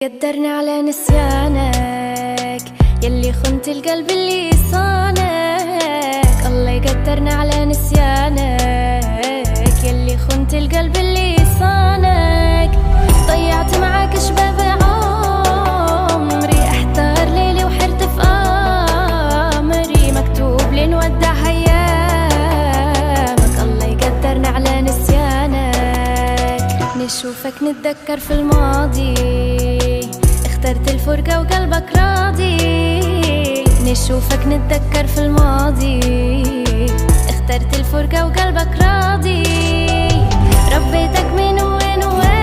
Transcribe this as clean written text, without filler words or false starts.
قدرني على نسيانك يلي خنت القلب اللي صانك. الله يقدرني على نسيانك يلي خنت القلب اللي صانك. ضيعت معاك شباب عمري، احتار ليلي وحرت في امري، مكتوب لي نودع ايامك. الله يقدرني على نسيانك، نشوفك نتذكر في الماضي، اخترت الفرقة وقلبك راضي. نشوفك نتذكر في الماضي، اخترت الفرقة وقلبك راضي. ربيتك من وين وين